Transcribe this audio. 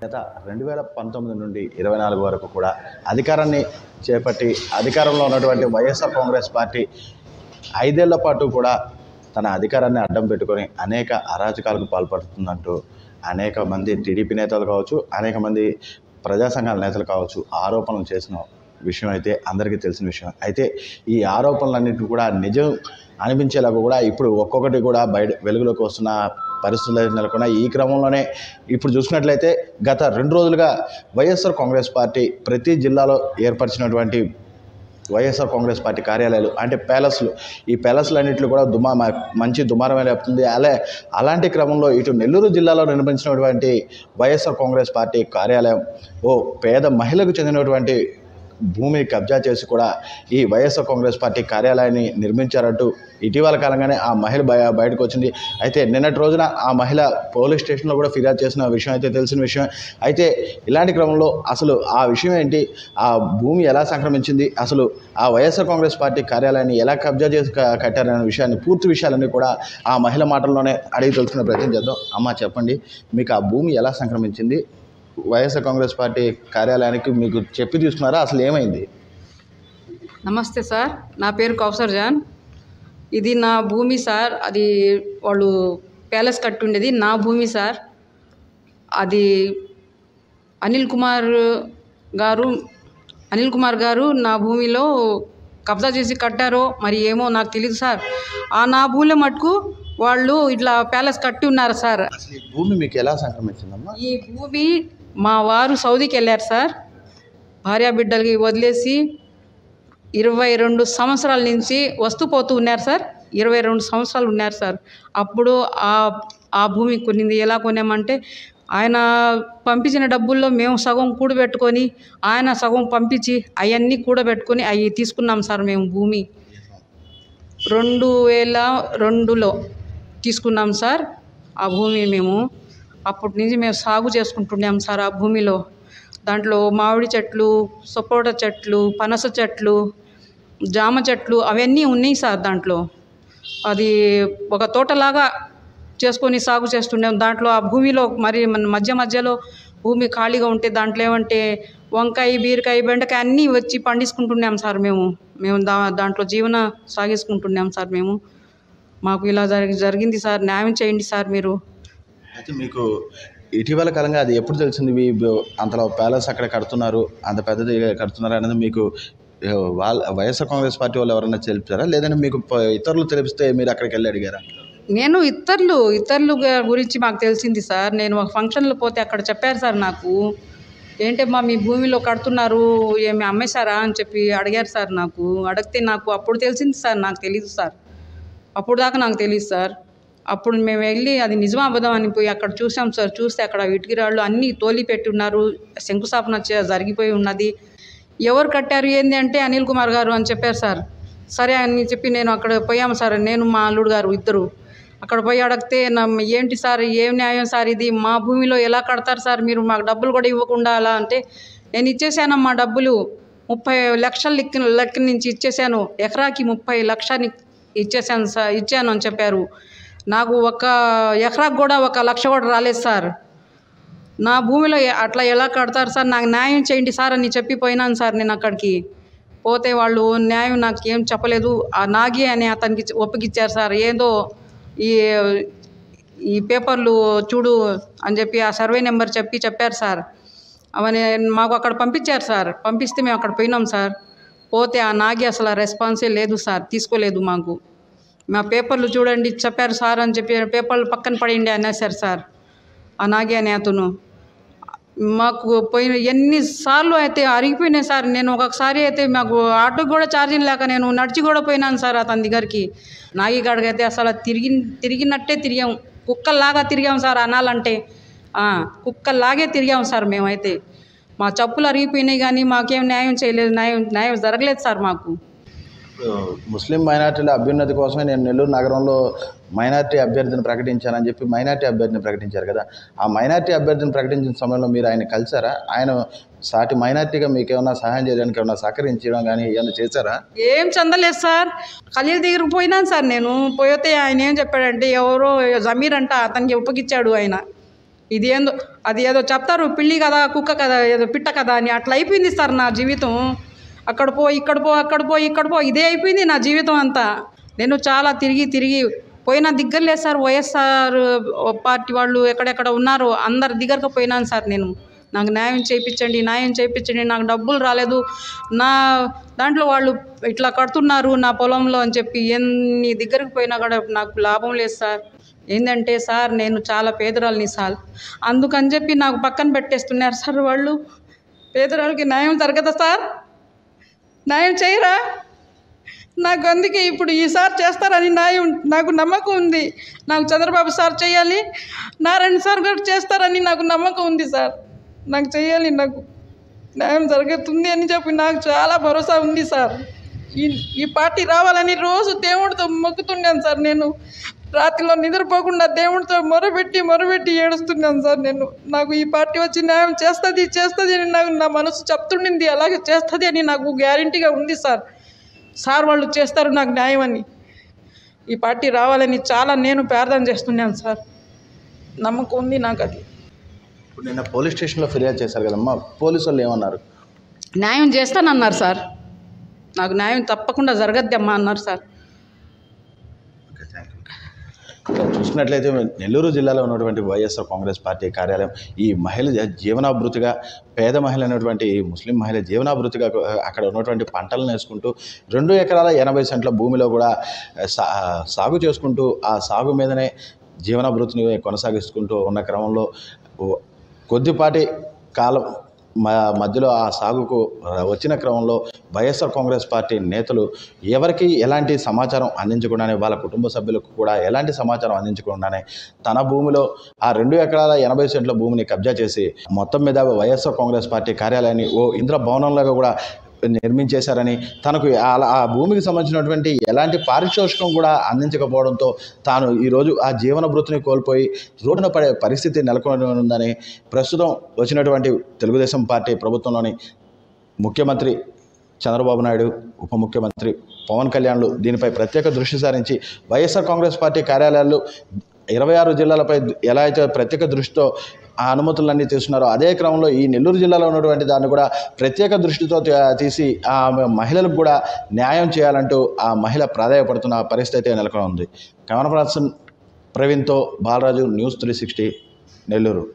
గత 2019 నుండి 24 వరకు కూడా అధికారాన్ని చేపట్టి అధికారంలో ఉన్నటువంటి వైఎస్ఆర్ కాంగ్రెస్ పార్టీ 5 ఏళ్ల పాటు కూడా తన అధికారాన్ని అడ్డం పెట్టుకొని అనేక అరాచకాలకు పాల్పడుతుందంటూ అనేక మంది టీడీపీ నేతలు కావచ్చు, అనేక మంది ప్రజా సంఘాల నేతలు కావచ్చు ఆరోపణలు చేసిన విషయం అయితే అందరికీ తెలిసిన విషయం. అయితే ఈ ఆరోపణలన్నింటినీ కూడా నిజం అనిపించేలాగా కూడా ఇప్పుడు ఒక్కొక్కటి కూడా వెలుగులోకి వస్తున్న పరిస్థితులు నెలకొన్నాయి. ఈ క్రమంలోనే ఇప్పుడు చూసినట్లయితే గత 2 రోజులుగా వైఎస్ఆర్ కాంగ్రెస్ పార్టీ ప్రతి జిల్లాలో ఏర్పరిచినటువంటి వైఎస్ఆర్ కాంగ్రెస్ పార్టీ కార్యాలయాలు అంటే ప్యాలెస్లు, ఈ ప్యాలెస్లన్నింటిలో కూడా మంచి దుమారమే లేపుతుంది. అలాంటి క్రమంలో ఇటు నెల్లూరు జిల్లాలో నిర్మించినటువంటి వైఎస్ఆర్ కాంగ్రెస్ పార్టీ కార్యాలయం ఓ పేద మహిళకు చెందినటువంటి భూమిని కబ్జా చేసి కూడా ఈ వైఎస్ఆర్ కాంగ్రెస్ పార్టీ కార్యాలయాన్ని నిర్మించారంటూ ఇటీవల కాలంగానే ఆ మహిళ బయటకు వచ్చింది. అయితే నిన్నటి రోజున ఆ మహిళ పోలీస్ స్టేషన్లో కూడా ఫిర్యాదు చేసిన విషయం అయితే తెలిసిన విషయం. అయితే ఇలాంటి క్రమంలో అసలు ఆ విషయం ఏంటి, ఆ భూమి ఎలా సంక్రమించింది, అసలు ఆ వైఎస్ఆర్ కాంగ్రెస్ పార్టీ కార్యాలయాన్ని ఎలా కబ్జా చేసి కట్టారనే విషయాన్ని, పూర్తి విషయాలన్నీ కూడా ఆ మహిళ మాటల్లోనే అడిగి తెలుసుకునే ప్రయత్నం చేద్దాం. అమ్మ చెప్పండి, మీకు ఆ భూమి ఎలా సంక్రమించింది, వైఎస్ఆర్ కాంగ్రెస్ పార్టీ కార్యాలయానికి మీకు చెప్పి తీసుకున్నారా, అసలు ఏమైంది? నమస్తే సార్, నా పేరు కౌసర్ జాన్. ఇది నా భూమి సార్. అది వాళ్ళు ప్యాలెస్ కట్టుండేది నా భూమి సార్. అది అనిల్ కుమార్ గారు నా భూమిలో కబ్జా చేసి కట్టారో మరి ఏమో నాకు తెలియదు సార్. నా భూమిలో మటుకు వాళ్ళు ఇట్లా ప్యాలెస్ కట్టి ఉన్నారు సార్. అసలు ఈ భూమి మీకు ఎలా సంక్రమించిందమ్మా? ఈ భూమి మా వారు సౌదీకి వెళ్ళారు సార్. భార్య బిడ్డలకి వదిలేసి 22 సంవత్సరాల నుంచి వస్తూ పోతూ ఉన్నారు సార్. 22 సంవత్సరాలు ఉన్నారు సార్. అప్పుడు ఆ భూమి కొనింది. ఎలా కొన్నామంటే ఆయన పంపించిన డబ్బుల్లో మేము సగం కూడబెట్టుకొని ఆయన సగం పంపించి అవన్నీ కూడబెట్టుకొని అవి తీసుకున్నాం సార్. మేము భూమి 2002లో తీసుకున్నాం సార్. ఆ భూమి మేము అప్పటి నుంచి మేము సాగు చేసుకుంటున్నాం సార్. ఆ భూమిలో దాంట్లో మామిడి చెట్లు, సపోటా చెట్లు, పనస చెట్లు, జామ చెట్లు అవన్నీ ఉన్నాయి సార్. దాంట్లో అది ఒక తోటలాగా చేసుకొని సాగు చేస్తున్నాం. దాంట్లో ఆ భూమిలో మరి మధ్యలో భూమి ఖాళీగా ఉంటే దాంట్లో ఏమంటే వంకాయ, బీరకాయ, బెండకాయ అన్నీ వచ్చి పండించుకుంటున్నాం సార్. మేము దాంట్లో జీవన సాగించుకుంటున్నాం సార్. మాకు ఇలా జరిగింది సార్. న్యాయం చేయండి సార్ మీరు. అయితే మీకు ఇటీవల కాలంగా అది ఎప్పుడు తెలిసింది అంతలో ప్యాలెస్ అక్కడ కడుతున్నారు, అంత పెద్దది కడుతున్నారు అనేది మీకు వైఎస్ఆర్ కాంగ్రెస్ పార్టీ వాళ్ళు ఎవరైనా తెలిపారా, లేదంటే మీకు ఇతరులు తెలిపిస్తే మీరు అక్కడికి వెళ్ళి అడిగారా? నేను ఇతరులు గురించి మాకు తెలిసింది సార్. నేను ఒక ఫంక్షన్లో పోతే అక్కడ చెప్పారు సార్ నాకు. ఏంటమ్మా మీ భూమిలో కడుతున్నారు, ఏమి అమ్మేశారా అని చెప్పి అడిగారు సార్. అడిగితే నాకు అప్పుడు తెలిసింది సార్. నాకు తెలీదు సార్, అప్పుడు దాకా నాకు తెలియదు సార్. అప్పుడు మేము వెళ్ళి అది నిజమా అబద్ధం అని పోయి అక్కడ చూసాం సార్. చూస్తే అక్కడ ఇటుక రాళ్ళు అన్నీ తోలి పెట్టి ఉన్నారు, శంకుస్థాపన జరిగిపోయి ఉన్నది. ఎవరు కట్టారు ఏంది అంటే అనిల్ కుమార్ గారు అని చెప్పారు సార్. సరే అని చెప్పి నేను అక్కడ పోయాము సార్. నేను మా అల్లుడు గారు ఇద్దరు అక్కడ పోయి అడిగితే ఏంటి సార్, ఏం న్యాయం సార్ ఇది, మా భూమిలో ఎలా కడతారు సార్ మీరు, మాకు డబ్బులు కూడా ఇవ్వకుండా అలా అంటే, నేను ఇచ్చేసానమ్మా డబ్బులు 30 లక్షల లెక్క నుంచి ఇచ్చేసాను, ఎకరాకి 30 లక్షలు ఇచ్చేసాను సార్, ఇచ్చాను అని చెప్పారు. నాకు ఒక ఎకరాకు కూడా 1 లక్ష కూడా రాలేదు సార్. నా భూమిలో అట్లా ఎలా కడతారు సార్, నాకు న్యాయం చేయండి సార్ అని చెప్పి పోయినాను సార్. నేను అక్కడికి పోతే వాళ్ళు న్యాయం నాకు ఏం చెప్పలేదు. ఆ నాగి అని అతనికి ఒప్పగిచ్చారు సార్. ఏదో ఈ పేపర్లు చూడు అని చెప్పి ఆ సర్వే నెంబర్ చెప్పారు సార్. అవన్నీ మాకు అక్కడ పంపించారు సార్. పంపిస్తే మేము అక్కడ పోయినాం సార్. పోతే ఆ నాగి అసలు రెస్పాన్సే లేదు సార్, తీసుకోలేదు. మా పేపర్లు చూడండి చెప్పారు సార్ అని చెప్పి పేపర్లు పక్కన పడేయండి అనేసారు సార్ ఆ నాగి అనే అతను. మాకు పోయిన ఎన్నిసార్లు అయితే అరిగిపోయినాయి సార్. నేను ఒకసారి అయితే మాకు ఆటోకి కూడా ఛార్జింగ్ లేక నేను నడిచి కూడా పోయినాను సార్ అతని దగ్గరికి. నాగి కాడికి అయితే అసలు తిరిగినట్టే తిరిగాం, కుక్కల్లాగా తిరిగాం సార్. అనాలంటే కుక్కల్లాగే తిరిగాం సార్ మేమైతే. మా చెప్పులు అరిగిపోయినాయి కానీ మాకేం న్యాయం చేయలేదు, న్యాయం జరగలేదు సార్ మాకు. ముస్లిం మైనార్టీల అభ్యున్నతి కోసమే నేను నెల్లూరు నగరంలో మైనార్టీ అభ్యర్థిని ప్రకటించానని చెప్పి మైనార్టీ అభ్యర్థిని ప్రకటించారు కదా. ఆ మైనార్టీ అభ్యర్థిని ప్రకటించిన సమయంలో మీరు ఆయన కలిసారా? ఆయన సాటి మైనార్టీగా మీకు ఏమైనా సహాయం చేయడానికి ఏమైనా సహకరించడం కానీ ఏమైనా చేశారా? ఏం చెందలేదు సార్. ఖలీల్ దగ్గరకు పోయినాను సార్. నేను పోతే ఆయన ఏం చెప్పాడంటే ఎవరో జమీర్ అంట అతనికి ఒప్పగిచ్చాడు ఆయన. ఇది ఏందో అది ఏదో చెప్తారు, పిల్లి కదా కుక్క కదా ఏదో పిట్ట కదా అని, అట్లా అయిపోయింది సార్ నా జీవితం. అక్కడ పో ఇక్కడ పో అక్కడ పో ఇక్కడ పో ఇదే అయిపోయింది నా జీవితం అంతా. నేను చాలా తిరిగి పోయినా దిగ్గర లేదు సార్. వైఎస్ఆర్ పార్టీ వాళ్ళు ఎక్కడెక్కడ ఉన్నారో అందరి దగ్గరకు పోయినాను సార్. నేను నాకు న్యాయం చేయించండి నాకు డబ్బులు రాలేదు, నా దాంట్లో వాళ్ళు ఇట్లా కడుతున్నారు నా పొలంలో అని చెప్పి ఎన్ని దగ్గరకు పోయినా కూడా నాకు లాభం లేదు సార్. ఏంటంటే సార్ నేను చాలా పేదరాలని సార్, అందుకని చెప్పి నాకు పక్కన పెట్టేస్తున్నారు సార్ వాళ్ళు. పేదరాళ్ళకి న్యాయం జరగదా సార్? న్యాయం చేయరా? నాకు అందుకే ఇప్పుడు ఈసారి చేస్తారని నాకు నమ్మకం ఉంది. నాకు చంద్రబాబు సార్ చేయాలి, నారాయణ సార్ గారు చేస్తారని నాకు నమ్మకం ఉంది సార్. నాకు చేయాలి, నాకు న్యాయం జరుగుతుంది అని చెప్పి నాకు చాలా భరోసా ఉంది సార్. ఈ పార్టీ రావాలని రోజు దేవుడితో మొక్కుతున్నాను సార్. నేను రాత్రిలో నిద్రపోకుండా దేవుడితో మొరబెట్టి ఏడుస్తున్నాను సార్. నాకు ఈ పార్టీ వచ్చి న్యాయం చేస్తుంది అని నాకు నా మనసు చెప్తుండింది. అలాగే చేస్తుంది అని నాకు గ్యారంటీగా ఉంది సార్. సార్ వాళ్ళు చేస్తారు నాకు న్యాయం అని. ఈ పార్టీ రావాలని చాలా నేను ప్రార్థన చేస్తున్నాను సార్. నమ్మకం ఉంది నాకు. అది ఇప్పుడు నిన్న పోలీస్ స్టేషన్లో ఫిర్యాదు చేశారు కదమ్మా, పోలీసు వాళ్ళు ఏమన్నారు? న్యాయం చేస్తానన్నారు సార్. నాకు న్యాయం తప్పకుండా జరగద్దమ్మా అన్నారు సార్. చూసినట్లయితే నెల్లూరు జిల్లాలో ఉన్నటువంటి వైఎస్ఆర్ కాంగ్రెస్ పార్టీ కార్యాలయం ఈ మహిళ జీవనాభృతిగా, పేద మహిళ అయినటువంటి ముస్లిం మహిళ జీవనాభృతిగా అక్కడ ఉన్నటువంటి పంటలను వేసుకుంటూ 2 ఎకరాల 80 సెంట్ల భూమిలో కూడా సాగు చేసుకుంటూ ఆ సాగు మీదనే జీవనాభృతిని కొనసాగిస్తుంటూ ఉన్న క్రమంలో కొద్దిపాటి కాలం మధ్యలో ఆ సాగుకు వచ్చిన క్రమంలో వైఎస్ఆర్ కాంగ్రెస్ పార్టీ నేతలు ఎవరికి ఎలాంటి సమాచారం అందించకుండానే, వాళ్ళ కుటుంబ సభ్యులకు కూడా ఎలాంటి సమాచారం అందించకుండానే తన భూమిలో ఆ 2 ఎకరాల 80 సెంట్ల భూమిని కబ్జా చేసి మొత్తం మీద వైఎస్ఆర్ కాంగ్రెస్ పార్టీ కార్యాలయాన్ని ఓ ఇంద్ర భవనంలాగా కూడా నిర్మించేశారని, తనకు ఆ భూమికి సంబంధించినటువంటి ఎలాంటి పారితోషికం కూడా అందించకపోవడంతో తాను ఈరోజు ఆ జీవన భృతిని కోల్పోయి రోడ్డున పడే పరిస్థితి నెలకొని ఉందని ప్రస్తుతం వచ్చినటువంటి తెలుగుదేశం పార్టీ ప్రభుత్వంలోని ముఖ్యమంత్రి చంద్రబాబు నాయుడు, ఉప ముఖ్యమంత్రి పవన్ కళ్యాణ్లు దీనిపై ప్రత్యేక దృష్టి సారించి వైఎస్ఆర్ కాంగ్రెస్ పార్టీ కార్యాలయాలు 26 జిల్లాలపై ఎలా అయితే ప్రత్యేక దృష్టితో ఆ అనుమతులన్నీ తీసుకున్నారో అదే క్రమంలో ఈ నెల్లూరు జిల్లాలో ఉన్నటువంటి దాన్ని కూడా ప్రత్యేక దృష్టితో తీసి ఆ మహిళలకు కూడా న్యాయం చేయాలంటూ ఆ మహిళ ప్రాధాయపడుతున్న పరిస్థితి నెలకొని ఉంది. కెమెరా పర్సన్ ప్రవీణ్తో బాలరాజు, న్యూస్ 360 నెల్లూరు.